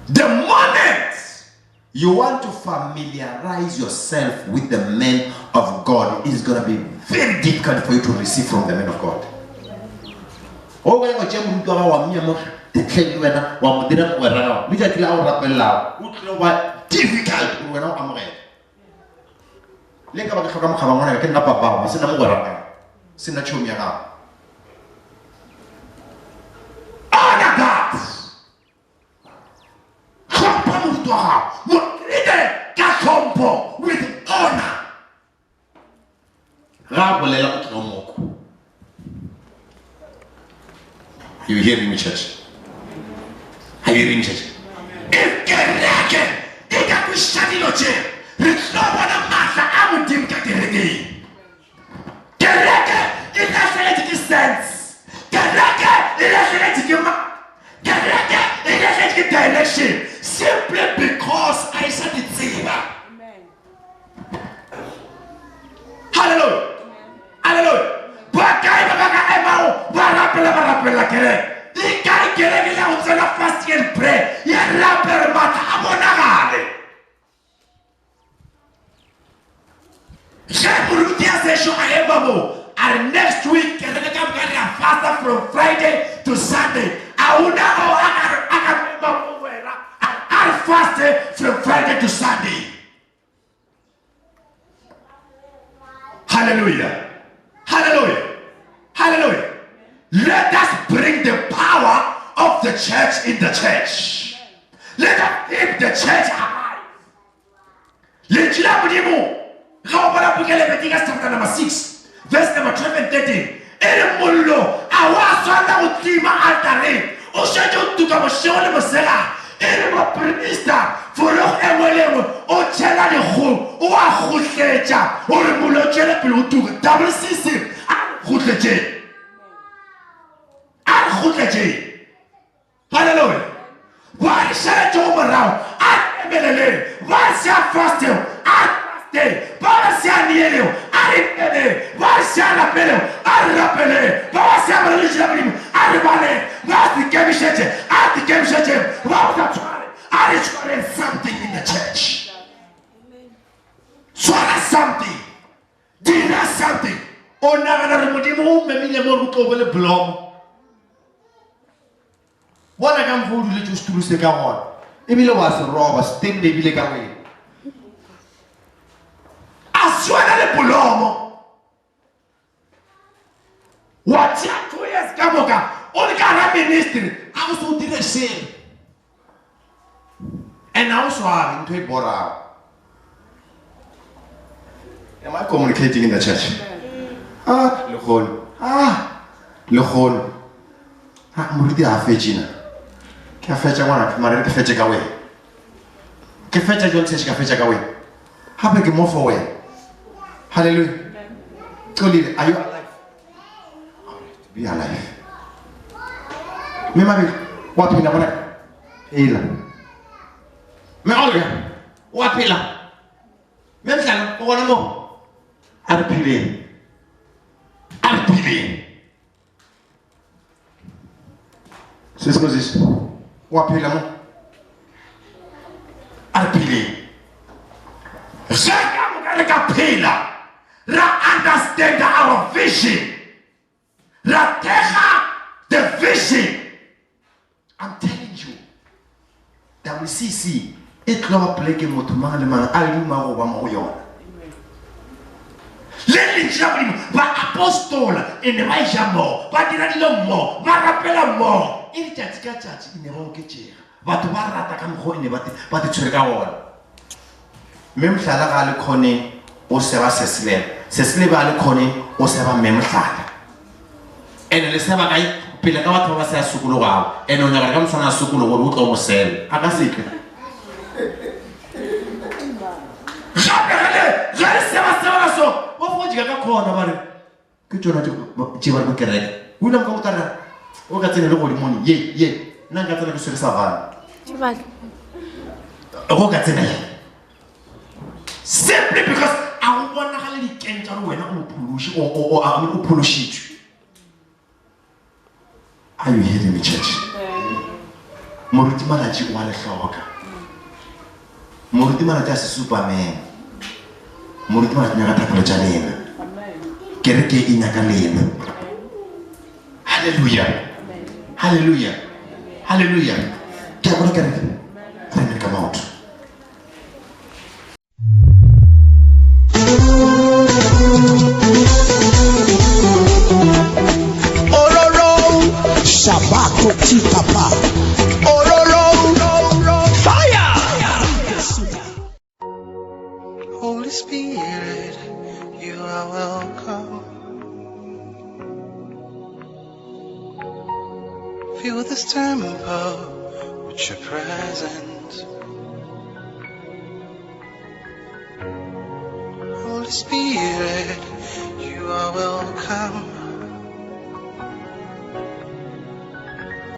Speaker 3: The moment you want to familiarize yourself with the men of God, it is going to be very difficult for you to receive from the men of God. Oh, when you jam into our memo, the king wena wa modira mo rao. Mi ja tla o rapella. O tlo wa difficult wena o amogela. Le ka ba ka mo khaba ngwana ke nna papa, se na mo rapa. Se na chomi ya gago. Honor God. Kompa morutu wa gago. Motlile ka kompo with honor. Ga bolela go tlo moko. Are you hearing me, church? Are you hearing me, church? If kereke ika kushadilo che, ritlobo na masa amudim ka kereke. Kereke ina select sense. Kereke ina select kereke ina select direction. Simply because I said it ziba. Hallelujah. Hallelujah. Bakai baka emao barapela kere. Ikai kere ke la utsela fast and pray. Ya rapper mata amonagale. Jeburutia se sho aebabo. And next week kere ka mkari fast from Friday to Sunday. Auna o akamemba wera. I fast from Friday to Sunday. Hallelujah. Hallelujah. Hallelujah. Let us bring the power of the church in the church. Let us keep the church alive. Let Leviticus chapter number 6, verse number 12 and 13. El mullo awasana utima altare. Oshajo tuka moshole mosela. El mo prista foro emolemo o chela de ho o a khutlecha o re mullo chela pele tuka double system a khutleche. Hallelujah. Why shall I around? I am why shall fast him? I fast. Why shall I kneel? I why shall I pay? I rappelle. Why shall I religion? I rebel. Why the game shake? I the game shake. Why the try? I try some. something. Dira something. O nagana re modimo o memile mo re tlo le blomo. Bona ka mfo o dule tse setulu se ka gona. Ebile wa se roba stem le bile ka wena. A swana le blomo. What ya 2 years ka moka o le ka ra ministry a o se o dire seng. And now swami into e borao. Am I communicating in the church? Leholo. Leholo. Moruti a fetjina. Ke a fetja ngwana, mara ke fetja ka wena. Ke fetja jwang se ka fetja ka wena. Hape ke mo for wena. Hallelujah. Tolile, are you alive? Alright, be alive. Me mabi, wa phela bona. Phela. Me olga, wa phela. Me mhlanga, o bona mo. A phileng. A phileng. C'est ce que je dis. Wa phela mo. A phileng. Jaka mo ka le ka phela. Ra understand our vision. Ra tega the vision. I'm telling you. WCC it lo pleke motho mang le mang a le ma go ba mo yona. Le jabri ba apostola e ne ba jamo ba dira dilo mo ba rapela mo e tšatši ka tšatši e ne ba oketšega batho ba rata ka mokgwa e ne ba te tshwere ka gona mme mohlala ga le kgone o seba sesile ba le kgone o seba mme mohlala ene le seba kae pele ka batho ba se a sokolo gago ene o nyaka ka moswana a sokolo gore o tlo mo sele a ka sekle gape ge le seba so wa fo jika ka khona ba re ke tsona tse ba go kereke o ile ka motara o ka tsene le go dimoni ye nna ka tsena ke sere sa bana go ka tsena simply because I want to le dikentsa re wena o pholoshi o pholoshitswe. Are you hearing me, church? Moruti malachi wa le hloka. Moruti malachi a se Superman. Moruti malachi nyaka thapelo tša lena. Kereke e nyaka lena. Hallelujah. Hallelujah. Hallelujah. Ke a bona kereke. Re ne come out.
Speaker 4: Shabako Chipapa Ororo Fire
Speaker 5: Holy Spirit, you are welcome. Fill this temple with your presence. Holy Spirit,